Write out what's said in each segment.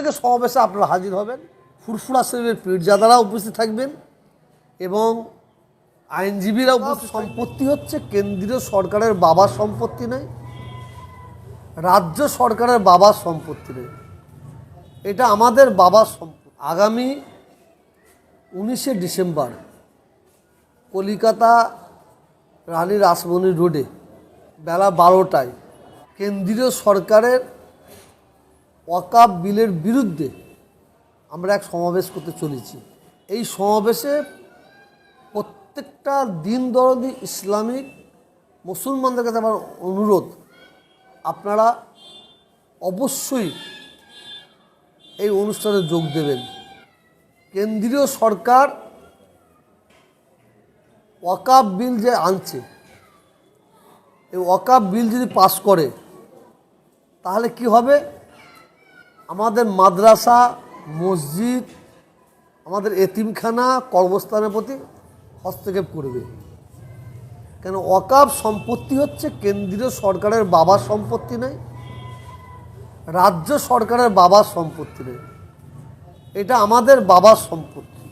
প্রত্যেকে সমাবেশে আপনারা হাজির হবেন। ফুরফুরা শরীফের পীরজাদারা উপস্থিত থাকবেন এবং আইনজীবীরা উপস্থিত। সম্পত্তি হচ্ছে কেন্দ্রীয় সরকারের বাবার সম্পত্তি নয়, রাজ্য সরকারের বাবার সম্পত্তি নয়, এটা আমাদের বাবার সম্পত্তি। আগামী 19শে ডিসেম্বর কলিকাতা রানী রাসমণি রোডে বেলা 12টায় কেন্দ্রীয় সরকারের ওয়াকফ বিলের বিরুদ্ধে আমরা এক সমাবেশ করতে চলেছি। এই সমাবেশে প্রত্যেকটা দিন দরদি ইসলামিক মুসলমানদের কাছে আমার অনুরোধ, আপনারা অবশ্যই এই অনুষ্ঠানে যোগ দেবেন। কেন্দ্রীয় সরকার ওয়াকফ বিল যে আনছে, এই ওয়াকফ বিল যদি পাস করে তাহলে কি হবে, আমাদের মাদ্রাসা, মসজিদ, আমাদের এতিমখানা, কর্মস্থানের প্রতি হস্তক্ষেপ করবে। কেন, ওয়াকফ সম্পত্তি হচ্ছে কেন্দ্রীয় সরকারের বাবার সম্পত্তি নয়, রাজ্য সরকারের বাবার সম্পত্তি নয়, এটা আমাদের বাবার সম্পত্তি।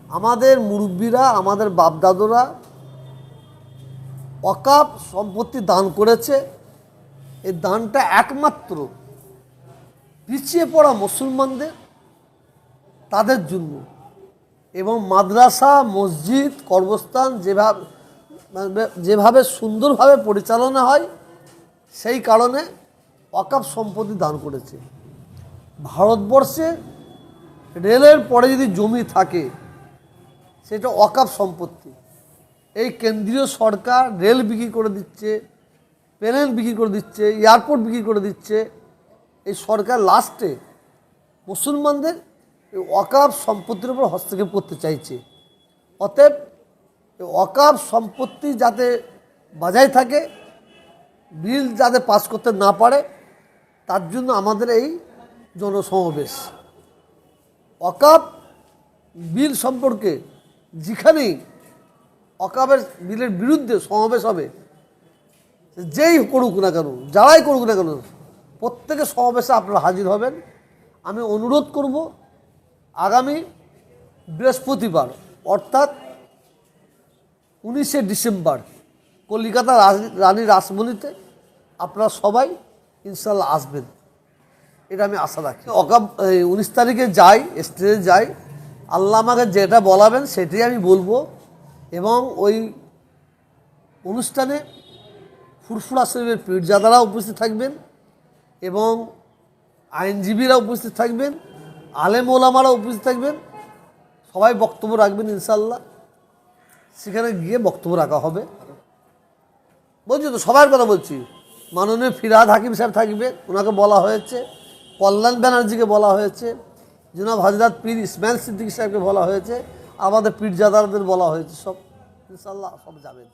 আমাদের মুরব্বীরা, আমাদের বাপদাদুরা ওয়াকফ সম্পত্তি দান করেছে। এই দানটা একমাত্র পিছিয়ে পড়া মুসলমানদের, তাদের জন্য, এবং মাদ্রাসা, মসজিদ, কর্মস্থান যেভাবে সুন্দরভাবে পরিচালনা হয় সেই কারণে ওয়াকফ সম্পত্তি দান করেছে। ভারতবর্ষে রেলের পরে যদি জমি থাকে সেটা ওয়াকফ সম্পত্তি। এই কেন্দ্রীয় সরকার রেল বিক্রি করে দিচ্ছে, প্লেন বিক্রি করে দিচ্ছে, এয়ারপোর্ট বিক্রি করে দিচ্ছে। এই সরকার লাস্টে মুসলমানদের এই ওয়াকফ সম্পত্তির উপর হস্তক্ষেপ করতে চাইছে। অতএব এই ওয়াকফ সম্পত্তি যাতে বজায় থাকে, বিল যাতে পাস করতে না পারে, তার জন্য আমাদের এই জনসমাবেশ। ওয়াকফ বিল সম্পর্কে যেখানেই ওয়াকফের বিলের বিরুদ্ধে সমাবেশ হবে, যেই করুক না কেন, যারাই করুক না কেন, প্রত্যেকে সমাবেশে আপনারা হাজির হবেন। আমি অনুরোধ করব, আগামী বৃহস্পতিবার অর্থাৎ 19শে ডিসেম্বর কলিকাতা রানী রাসমণিতে আপনারা সবাই ইনশাল্লাহ আসবেন, এটা আমি আশা রাখি। ওয়াকফ 19 তারিখে যাই, স্টেজে যাই, আল্লাহ আমাকে যেটা বলাবেন সেটাই আমি বলবো। এবং ওই অনুষ্ঠানে ফুরফুরা শরীফের পীরজাদারা উপস্থিত থাকবেন এবং আইনজীবীরা উপস্থিত থাকবেন, আলেম ওলামারা উপস্থিত থাকবেন, সবাই বক্তব্য রাখবেন ইনশাল্লাহ। সেখানে গিয়ে বক্তব্য রাখা হবে। বলছি তো, সবার কথা বলছি। মাননীয় ফিরহাদ হাকিম সাহেব থাকবে, ওনাকে বলা হয়েছে। কল্যাণ ব্যানার্জিকে বলা হয়েছে। জনাব হযরত পীর ইসমাইল সিদ্দিকী সাহেবকে বলা হয়েছে। আমাদের পীরজাদাদের বলা হয়েছে। সব ইনশাল্লাহ সব যাবেন।